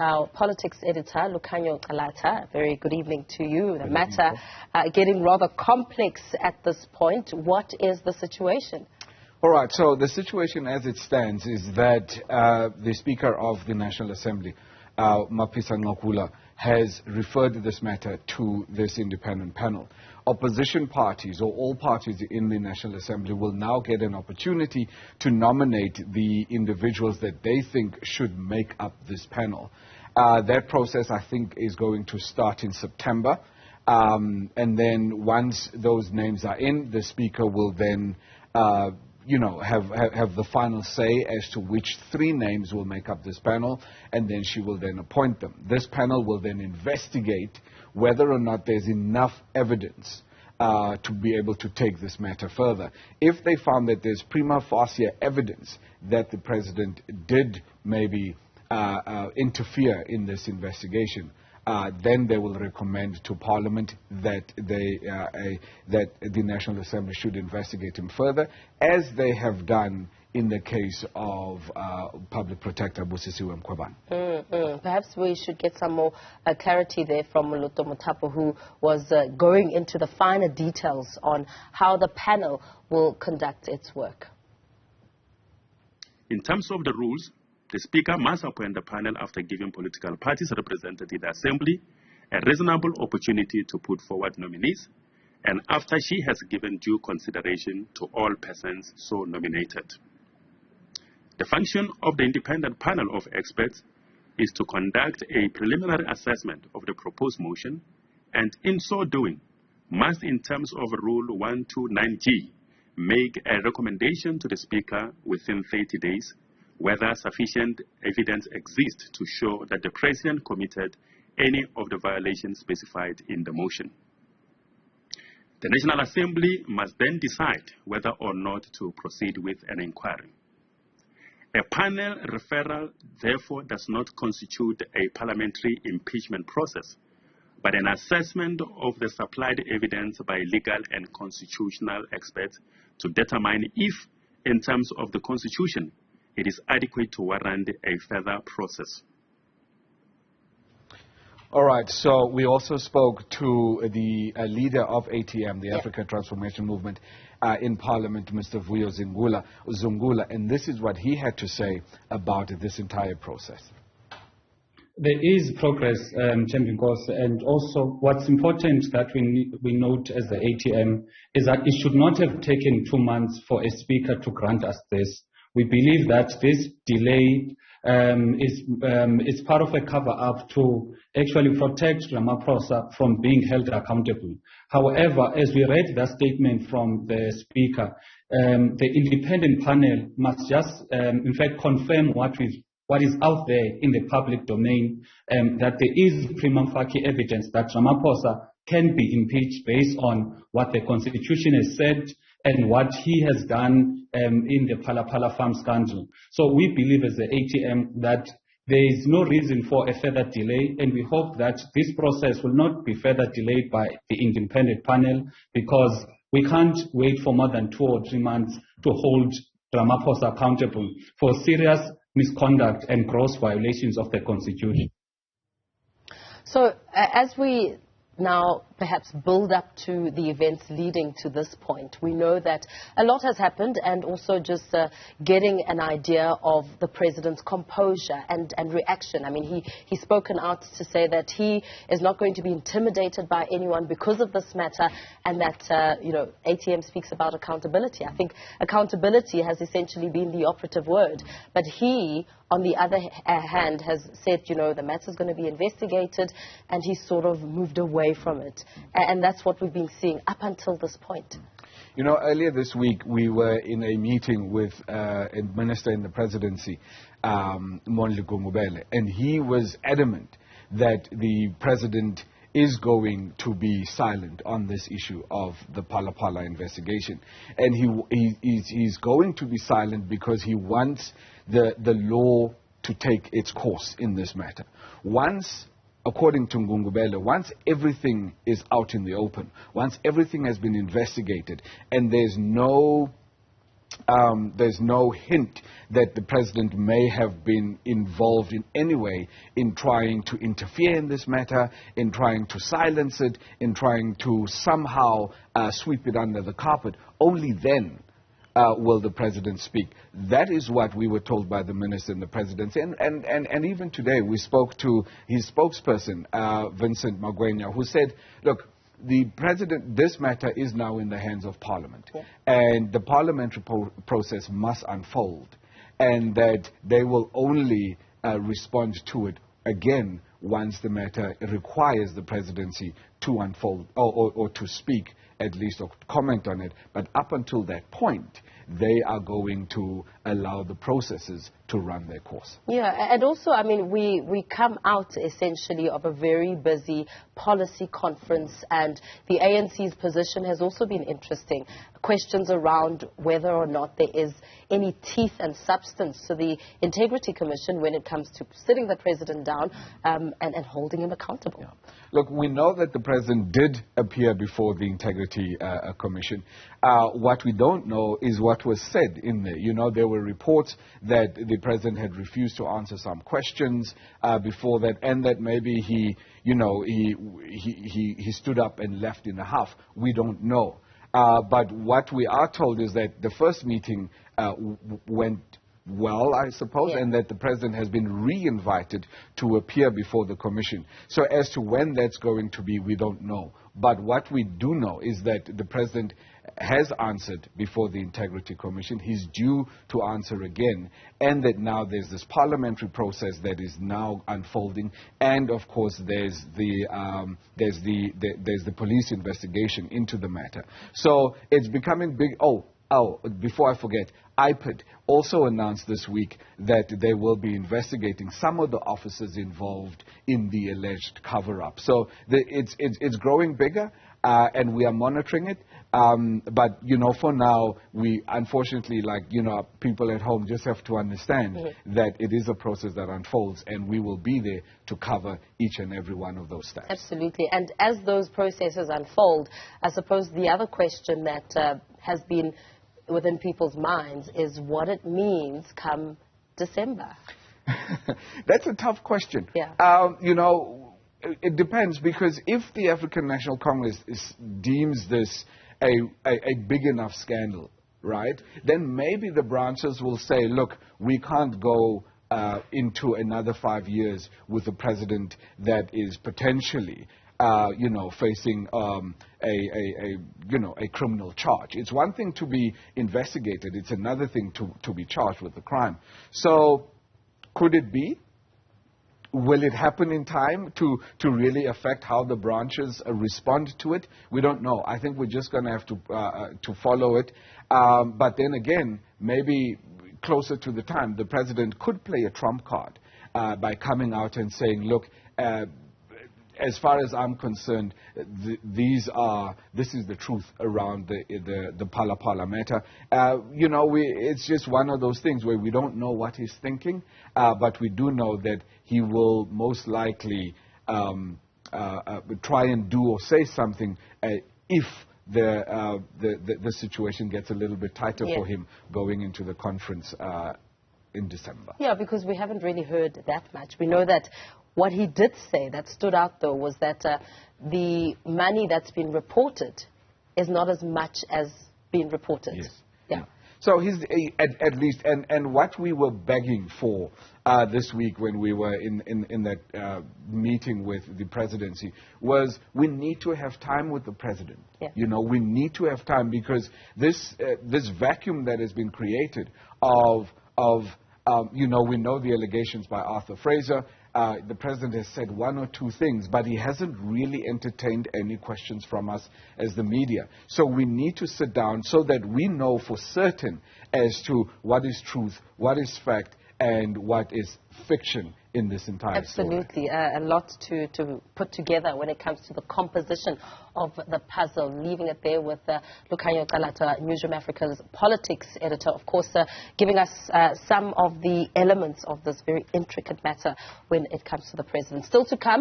our politics editor, Lukhanyo Calata. Very good evening to you. The matter getting rather complex at this point. What is the situation? All right, so the situation as it stands is that the Speaker of the National Assembly, Mappisa-Nqakula, has referred this matter to this independent panel. Opposition parties, or all parties in the National Assembly, will now get an opportunity to nominate the individuals that they think should make up this panel. That process, I think, is going to start in September. And then once those names are in, the Speaker will then have the final say as to which 3 names will make up this panel, and then she will then appoint them. This panel will then investigate whether or not there's enough evidence to be able to take this matter further. If they found that there's prima facie evidence that the President did maybe interfere in this investigation, then they will recommend to Parliament that that the National Assembly should investigate him further, as they have done in the case of Public Protector Nosiviwe Mapisa-Nqakula. Perhaps we should get some more clarity there from Moloto Mothapo, who was going into the finer details on how the panel will conduct its work. In terms of the rules, the Speaker must appoint the panel after giving political parties represented in the Assembly a reasonable opportunity to put forward nominees, and after she has given due consideration to all persons so nominated. The function of the independent panel of experts is to conduct a preliminary assessment of the proposed motion, and in so doing, must, in terms of Rule 129G, make a recommendation to the Speaker within 30 days whether sufficient evidence exists to show that the President committed any of the violations specified in the motion. The National Assembly must then decide whether or not to proceed with an inquiry. A panel referral, therefore, does not constitute a parliamentary impeachment process, but an assessment of the supplied evidence by legal and constitutional experts to determine if, in terms of the Constitution, it is adequate to warrant a further process. All right, so we also spoke to the leader of ATM, the African Transformation Movement, in Parliament, Mr. Vuyo Zungula, and this is what he had to say about this entire process. There is progress, Champion Course, and also what's important that we note as the ATM is that it should not have taken 2 months for a Speaker to grant us this. We believe that this delay is part of a cover-up to actually protect Ramaphosa from being held accountable. However, as we read that statement from the Speaker, the independent panel must just, in fact, confirm what is out there in the public domain, that there is prima facie evidence that Ramaphosa can be impeached based on what the Constitution has said and what he has done in the Phala Farm scandal. So we believe as the ATM that there is no reason for a further delay, and we hope that this process will not be further delayed by the independent panel, because we can't wait for more than 2 or 3 months to hold Ramaphosa accountable for serious misconduct and gross violations of the Constitution. So as we now perhaps build up to the events leading to this point, we know that a lot has happened, and also just getting an idea of the President's composure and reaction. I mean, he's spoken out to say that he is not going to be intimidated by anyone because of this matter, and that, ATM speaks about accountability. I think accountability has essentially been the operative word, but he, on the other hand, has said, the matter's going to be investigated, and he's sort of moved away from it. And that's what we've been seeing up until this point. Earlier this week, we were in a meeting with a minister in the presidency, Mondli Gungubele, and he was adamant that the President is going to be silent on this issue of the Phala investigation. And he's going to be silent because he wants the law to take its course in this matter. Once, according to Ngungubele, once everything is out in the open, once everything has been investigated, and there's no there's no hint that the president may have been involved in any way in trying to interfere in this matter, in trying to silence it, in trying to somehow sweep it under the carpet. Only then will the president speak. That is what we were told by the minister and the presidency. And even today, we spoke to his spokesperson, Vincent Magwenya, who said, look, the president, this matter is now in the hands of Parliament. Yeah. And the parliamentary process must unfold. And that they will only respond to it again once the matter requires the presidency to unfold or to speak at least, or comment on it. But up until that point, they are going to allow the processes to run their course. Yeah, and also, I mean, we come out essentially of a very busy policy conference, and the ANC's position has also been interesting. Questions around whether or not there is any teeth and substance to the Integrity Commission when it comes to sitting the president down and holding him accountable. Yeah. Look, we know that the president did appear before the Integrity Commission. What we don't know is what was said in there. You know, there were reports that the president had refused to answer some questions before that, and that maybe he stood up and left in a huff. We don't know. But what we are told is that the first meeting went well, I suppose, and that the president has been re-invited to appear before the commission. So as to when that's going to be, we don't know. But what we do know is that the president has answered before the Integrity Commission. He's due to answer again, and that now there's this parliamentary process that is now unfolding, and of course there's the police investigation into the matter. So it's becoming big. Before I forget, IPID also announced this week that they will be investigating some of the officers involved in the alleged cover-up. So it's growing bigger, and we are monitoring it. But, you know, for now, we unfortunately, people at home just have to understand that it is a process that unfolds, and we will be there to cover each and every one of those steps. Absolutely. And as those processes unfold, I suppose the other question that has been within people's minds is what it means come December. That's a tough question. Yeah. It depends, because if the African National Congress deems this a big enough scandal, right, then maybe the branches will say, look, we can't go into another 5 years with a president that is potentially facing a criminal charge. It's one thing to be investigated. It's another thing to be charged with the crime. So could it be? Will it happen in time to really affect how the branches respond to it? We don't know. I think we're just going to have to follow it. But then again, maybe closer to the time, the president could play a trump card by coming out and saying, look, as far as I'm concerned, this is the truth around the Phala Phala matter. It's just one of those things where we don't know what he's thinking, but we do know that he will most likely try and do or say something if the situation gets a little bit tighter for him going into the conference in December. Yeah, because we haven't really heard that much. We know that what he did say that stood out, though, was that the money that's been reported is not as much as being reported. Yes. Yeah. So he's at least, and what we were begging for this week when we were in that meeting with the presidency was we need to have time with the president. Yeah. We need to have time, because this vacuum that has been created of we know the allegations by Arthur Fraser. The president has said one or two things, but he hasn't really entertained any questions from us as the media. So we need to sit down so that we know for certain as to what is truth, what is fact, and what is fiction in this entire story. Absolutely. A lot to put together when it comes to the composition of the puzzle. Leaving it there with Lukhanyo Calata, Newzroom Afrika's politics editor, of course, giving us some of the elements of this very intricate matter when it comes to the president. Still to come,